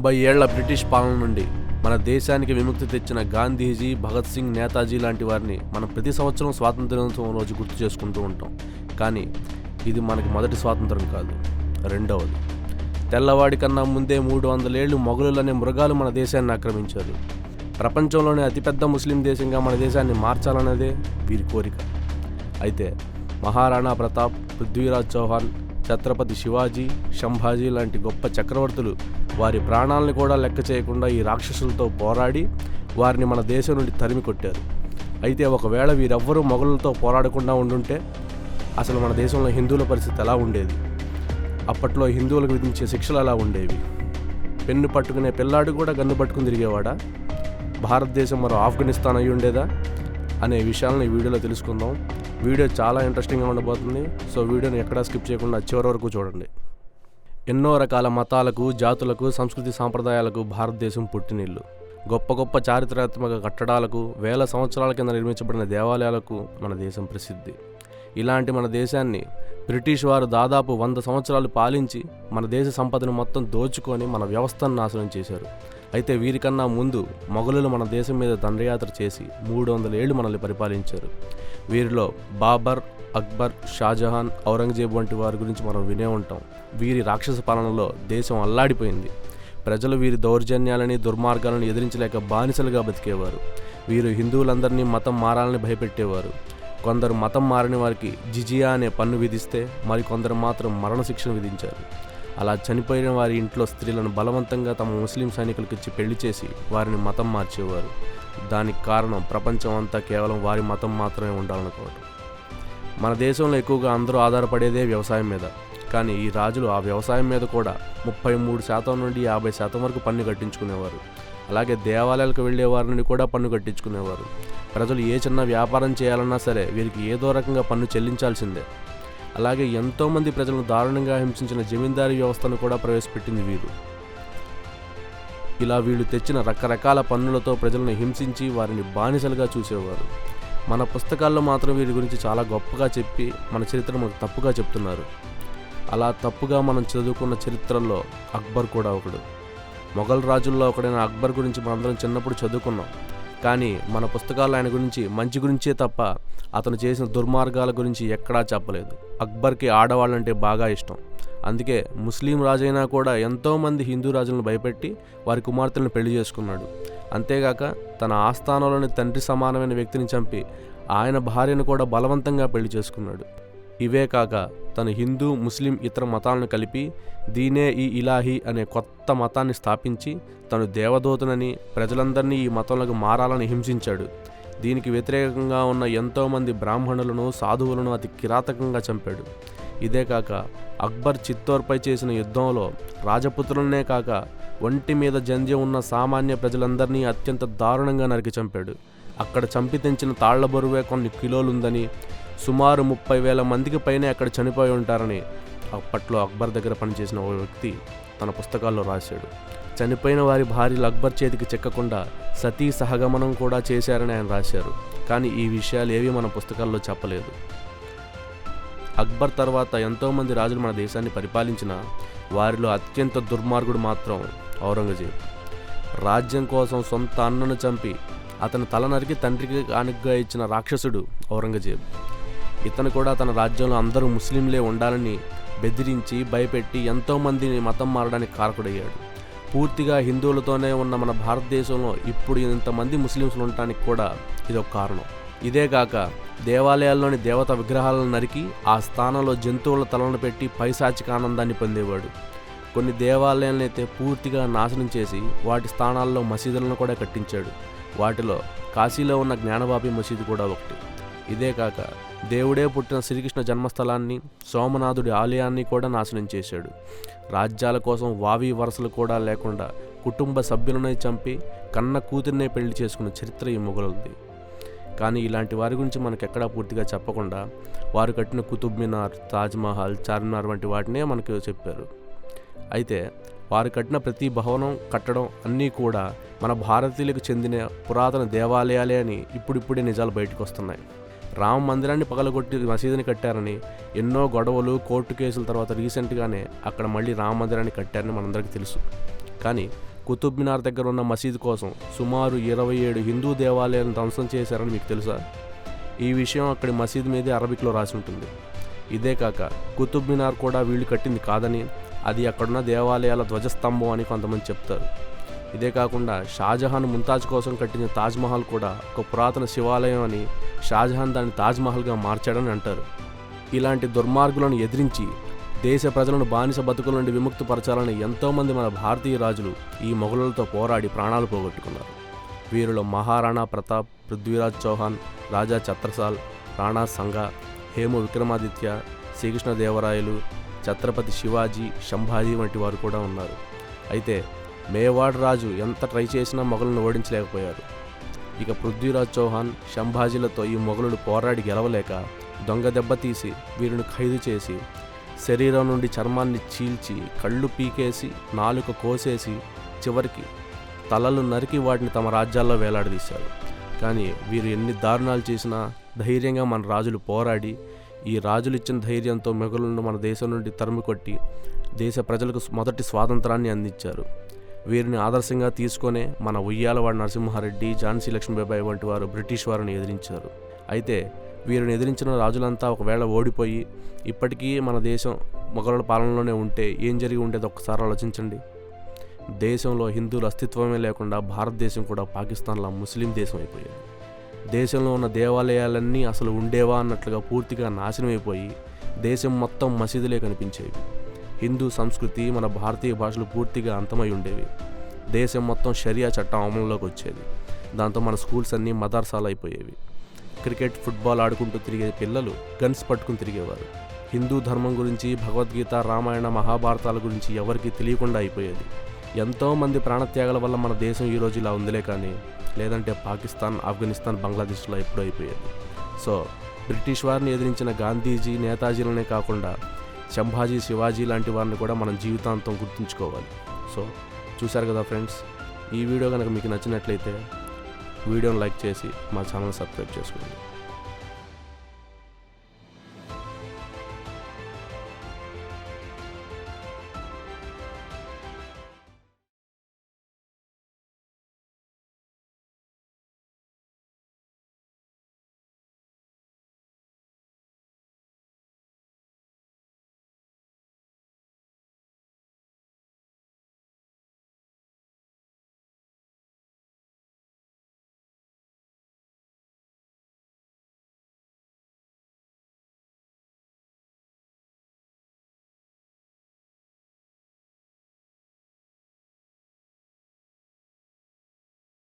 70 ఏళ్ల బ్రిటిష్ పాలన నుండి మన దేశానికి విముక్తి తెచ్చిన గాంధీజీ, భగత్ సింగ్, నేతాజీ లాంటి వారిని మనం ప్రతి సంవత్సరం స్వాతంత్ర దినోత్సవం రోజు గుర్తు చేసుకుంటూ ఉంటాం. కానీ ఇది మనకి మొదటి స్వాతంత్రం కాదు, రెండవది. తెల్లవాడి కన్నా ముందే 300 ఏళ్లు మొఘలులు అనే మృగాలు మన దేశాన్ని ఆక్రమించారు. ప్రపంచంలోనే అతిపెద్ద ముస్లిం దేశంగా మన దేశాన్ని మార్చాలన్నదే వీరి కోరిక. అయితే మహారాణా ప్రతాప్, పృథ్వీరాజ్ చౌహాన్, ఛత్రపతి శివాజీ, సంభాజీ లాంటి గొప్ప చక్రవర్తులు వారి ప్రాణాలను కూడా లెక్క చేయకుండా ఈ రాక్షసులతో పోరాడి వారిని మన దేశం నుండి తరిమి కొట్టారు. అయితే ఒకవేళ వీరెవ్వరూ మొఘలులతో పోరాడకుండా ఉండుంటే అసలు మన దేశంలో హిందువుల పరిస్థితి ఎలా ఉండేది? అప్పట్లో హిందువులకు విధించే శిక్షలు ఎలా ఉండేవి? పెన్ను పట్టుకునే పిల్లాడు కూడా గన్ను పట్టుకుని తిరిగేవాడా? భారతదేశం మరో ఆఫ్ఘనిస్తాన్ అయి ఉండేదా అనే విషయాలను ఈ వీడియోలో తెలుసుకుందాం. వీడియో చాలా ఇంట్రెస్టింగ్గా ఉండబోతుంది. సో వీడియోని ఎక్కడా స్కిప్ చేయకుండా చివరి వరకు చూడండి. ఎన్నో రకాల మతాలకు, జాతులకు, సంస్కృతి సాంప్రదాయాలకు భారతదేశం పుట్టినిల్లు. గొప్ప గొప్ప చారిత్రాత్మక కట్టడాలకు, వేల సంవత్సరాల కింద నిర్మించబడిన దేవాలయాలకు మన దేశం ప్రసిద్ధి. ఇలాంటి మన దేశాన్ని బ్రిటిష్ వారు దాదాపు 100 సంవత్సరాలు పాలించి మన దేశ సంపదను మొత్తం దోచుకొని మన వ్యవస్థను నాశనం చేశారు. అయితే వీరికన్నా ముందు మొఘలులు మన దేశం మీద దండయాత్ర చేసి 300 ఏళ్లు మనల్ని పరిపాలించారు. వీరిలో బాబర్, అక్బర్, షాజహాన్, ఔరంగజేబు వంటి వారి గురించి మనం వినే ఉంటాం. వీరి రాక్షస పాలనలో దేశం అల్లాడిపోయింది. ప్రజలు వీరి దౌర్జన్యాలని, దుర్మార్గాలను ఎదిరించలేక బానిసలుగా బతికేవారు. వీరు హిందువులందరినీ మతం మారాలని భయపెట్టేవారు. కొందరు మతం మారని వారికి జిజియా అనే పన్ను విధిస్తే మరికొందరు మాత్రం మరణశిక్షను విధించారు. అలా చనిపోయిన వారి ఇంట్లో స్త్రీలను బలవంతంగా తమ ముస్లిం సైనికులకు ఇచ్చి పెళ్లి చేసి వారిని మతం మార్చేవారు. దానికి కారణం ప్రపంచం అంతా కేవలం వారి మతం మాత్రమే ఉండాలనుకోవటం. మన దేశంలో ఎక్కువగా అందరూ ఆధారపడేదే వ్యవసాయం మీద. కానీ ఈ రాజులు ఆ వ్యవసాయం మీద కూడా 33% నుండి 50% వరకు పన్ను కట్టించుకునేవారు. అలాగే దేవాలయాలకు వెళ్లే వారి నుండి కూడా పన్ను కట్టించుకునేవారు. ప్రజలు ఏ చిన్న వ్యాపారం చేయాలన్నా సరే వీరికి ఏదో రకంగా పన్ను చెల్లించాల్సిందే. అలాగే ఎంతోమంది ప్రజలను దారుణంగా హింసించిన జమీందారీ వ్యవస్థను కూడా ప్రవేశపెట్టింది వీరు. ఇలా వీళ్ళు తెచ్చిన రకరకాల పన్నులతో ప్రజలను హింసించి వారిని బానిసలుగా చూసేవారు. మన పుస్తకాల్లో మాత్రం వీరి గురించి చాలా గొప్పగా చెప్పి మన చరిత్ర మనకు తప్పుగా చెప్తున్నారు. అలా తప్పుగా మనం చదువుకున్న చరిత్రల్లో అక్బర్ కూడా ఒకడు. మొఘల్ రాజుల్లో ఒకడైన అక్బర్ గురించి మనందరం చిన్నప్పుడు చదువుకున్నాం. కానీ మన పుస్తకాల్లో ఆయన గురించి మంచి గురించే తప్ప అతను చేసిన దుర్మార్గాల గురించి ఎక్కడా చెప్పలేదు. అక్బర్కి ఆడవాళ్ళంటే బాగా ఇష్టం. అందుకే ముస్లిం రాజైనా కూడా ఎంతోమంది హిందూ రాజులను భయపెట్టి వారి కుమార్తెలను పెళ్లి చేసుకున్నాడు. అంతేగాక తన ఆస్థానంలోని తండ్రి సమానమైన వ్యక్తిని చంపి ఆయన భార్యను కూడా బలవంతంగా పెళ్లి చేసుకున్నాడు. ఇవే కాక తను హిందూ, ముస్లిం, ఇతర మతాలను కలిపి దీనే ఈ ఇలాహీ అనే కొత్త మతాన్ని స్థాపించి తను దేవదూతనని ప్రజలందరినీ ఈ మతంలోకి మారాలని హింసించాడు. దీనికి వ్యతిరేకంగా ఉన్న ఎంతోమంది బ్రాహ్మణులను, సాధువులను అతి కిరాతకంగా చంపాడు. ఇదే కాక అక్బర్ చిత్తోర్పై చేసిన యుద్ధంలో రాజపుత్రులనే కాక ఒంటి మీద జంధ్యం ఉన్న సామాన్య ప్రజలందరినీ అత్యంత దారుణంగా నరికి చంపాడు. అక్కడ చంపి తెంచిన తాళ్ల బరువే కొన్ని కిలోలుందని, సుమారు 30,000 మందికి పైనే అక్కడ చనిపోయి ఉంటారని అప్పట్లో అక్బర్ దగ్గర పనిచేసిన ఓ వ్యక్తి తన పుస్తకాల్లో రాశాడు. చనిపోయిన వారి భార్యలు అక్బర్ చేతికి చిక్కకుండా సతీ సహగమనం కూడా చేశారని ఆయన రాశారు. కానీ ఈ విషయాలు ఏవి మన పుస్తకాల్లో చెప్పలేదు. అక్బర్ తర్వాత ఎంతోమంది రాజులు మన దేశాన్ని పరిపాలించిన వారిలో అత్యంత దుర్మార్గుడు మాత్రం ఔరంగజేబు. రాజ్యం కోసం సొంత అన్నను చంపి అతని తల నరికి తండ్రికి కానుకగా ఇచ్చిన రాక్షసుడు ఔరంగజేబు. ఇతను కూడా తన రాజ్యంలో అందరూ ముస్లింలే ఉండాలని బెదిరించి భయపెట్టి ఎంతోమందిని మతం మారడానికి కారకుడయ్యాడు. పూర్తిగా హిందువులతోనే ఉన్న మన భారతదేశంలో ఇప్పుడు ఇంతమంది ముస్లింలు ఉండటానికి కూడా ఇదొక కారణం. ఇదేగాక దేవాలయాల్లోని దేవత విగ్రహాలను నరికి ఆ స్థానంలో జంతువుల తలను పెట్టి పైశాచిక ఆనందాన్ని పొందేవాడు. కొన్ని దేవాలయాలనైతే పూర్తిగా నాశనం చేసి వాటి స్థానాల్లో మసీదులను కూడా కట్టించాడు. వాటిలో కాశీలో ఉన్న జ్ఞానవాపి మసీదు కూడా ఒకటి. ఇదే కాక దేవుడే పుట్టిన శ్రీకృష్ణ జన్మస్థలాన్ని, సోమనాథుడి ఆలయాన్ని కూడా నాశనం చేశాడు. రాజ్యాల కోసం వావి వరసలు కూడా లేకుండా కుటుంబ సభ్యులనే చంపి కన్న కూతుర్నే పెళ్లి చేసుకున్న చరిత్ర ఈ మొఘలులది. కానీ ఇలాంటి వారి గురించి మనకెక్కడా పూర్తిగా చెప్పకుండా వారు కట్టిన కుతుబ్ మినార్, తాజ్మహల్, చార్మినార్ వంటి వాటినే మనకు చెప్పారు. అయితే వారు కట్టిన ప్రతి భవనం, కట్టడం అన్నీ కూడా మన భారతీయులకు చెందిన పురాతన దేవాలయాలే అని ఇప్పుడిప్పుడే నిజాలు బయటకు వస్తున్నాయి. రామ మందిరాన్ని పగలగొట్టి మసీదుని కట్టారని ఎన్నో గొడవలు, కోర్టు కేసుల తర్వాత రీసెంట్గానే అక్కడ మళ్ళీ రామ మందిరాన్ని కట్టారని మనందరికీ తెలుసు. కానీ కుతుబ్ మినార్ దగ్గర ఉన్న మసీదు కోసం సుమారు 27 హిందూ దేవాలయాలను ధ్వంసం చేశారని మీకు తెలుసా? ఈ విషయం అక్కడి మసీదు మీదే అరబిక్లో రాసి ఉంటుంది. ఇదే కాక కుతుబ్ మినార్ కూడా వీళ్ళు కట్టింది కాదని, అది అక్కడున్న దేవాలయాల ధ్వజస్తంభం అని కొంతమంది చెప్తారు. ఇదే కాకుండా షాజహాన్ ముంతాజ్ కోసం కట్టిన తాజ్మహల్ కూడా ఒక పురాతన శివాలయం అని, షాజహాన్ దాన్ని తాజ్మహల్గా మార్చాడని అంటారు. ఇలాంటి దుర్మార్గులను ఎదిరించి దేశ ప్రజలను బానిస బతుకుల నుండి విముక్తిపరచాలని ఎంతోమంది మన భారతీయ రాజులు ఈ మొఘలులతో పోరాడి ప్రాణాలు పోగొట్టుకున్నారు. వీరిలో మహారాణా ప్రతాప్, పృథ్వీరాజ్ చౌహాన్, రాజా ఛత్రసాల్, రాణా సంగా, హేము విక్రమాదిత్య, శ్రీకృష్ణదేవరాయలు, ఛత్రపతి శివాజీ, సంభాజీ వంటి వారు కూడా ఉన్నారు. అయితే మేవాడ్ రాజు ఎంత ట్రై చేసినా మొఘలులను ఓడించలేకపోయారు. ఇక పృథ్వీరాజ్ చౌహాన్, సంభాజీలతో ఈ మొఘలులు పోరాడి గెలవలేక దొంగ దెబ్బతీసి వీరిని ఖైదు చేసి శరీరం నుండి చర్మాన్ని చీల్చి, కళ్ళు పీకేసి, నాలుక కోసేసి, చివరికి తలలు నరికి వాటిని తమ రాజ్యాల్లో వేలాడదీశారు. కానీ వీరు ఎన్ని దారుణాలు చేసినా ధైర్యంగా మన రాజులు పోరాడి, ఈ రాజులు ఇచ్చిన ధైర్యంతో మొఘలులను మన దేశం నుండి తరిమికొట్టి దేశ ప్రజలకు మొదటి స్వాతంత్రాన్ని అందించారు. వీరిని ఆదర్శంగా తీసుకొనే మన ఉయ్యాలవాడ నరసింహారెడ్డి, ఝాన్సీ లక్ష్మీబాయి వంటి వారు బ్రిటిష్ వారిని ఎదిరించారు. అయితే వీరిని ఎదిరించిన రాజులంతా ఒకవేళ ఓడిపోయి ఇప్పటికీ మన దేశం మొఘలుల పాలనలోనే ఉంటే ఏం జరిగి ఉండేది ఒక్కసారి ఆలోచించండి. దేశంలో హిందువుల అస్తిత్వమే లేకుండా భారతదేశం కూడా పాకిస్తాన్లో ముస్లిం దేశం అయిపోయేది. దేశంలో ఉన్న దేవాలయాలన్నీ అసలు ఉండేవా అన్నట్లుగా పూర్తిగా నాశనం అయిపోయి దేశం మొత్తం మసీదులే కనిపించేవి. హిందూ సంస్కృతి, మన భారతీయ భాషలు పూర్తిగా అంతమై ఉండేవి. దేశం మొత్తం షరియా చట్టం అమలులోకి వచ్చేది. దాంతో మన స్కూల్స్ అన్నీ మదర్సాలు అయిపోయేవి. క్రికెట్, ఫుట్బాల్ ఆడుకుంటూ తిరిగే పిల్లలు గన్స్ పట్టుకుని తిరిగేవారు. హిందూ ధర్మం గురించి, భగవద్గీత, రామాయణ, మహాభారతాల గురించి ఎవరికీ తెలియకుండా అయిపోయేది. ఎంతోమంది ప్రాణత్యాగాల వల్ల మన దేశం ఈరోజు ఇలా ఉందిలే, కానీ లేదంటే పాకిస్తాన్, ఆఫ్ఘనిస్తాన్, బంగ్లాదేశ్లో ఎప్పుడూ అయిపోయేది. సో బ్రిటిష్ వారిని ఎదిరించిన గాంధీజీ, నేతాజీలనే కాకుండా సంభాజీ, శివాజీ లాంటి వారిని కూడా మనం జీవితాంతం గుర్తుంచుకోవాలి. సో చూశారు కదా ఫ్రెండ్స్, ఈ వీడియో కనుక మీకు నచ్చినట్లయితే వీడియోని లైక్ చేసి మా ఛానల్ సబ్స్క్రైబ్ చేసుకోండి.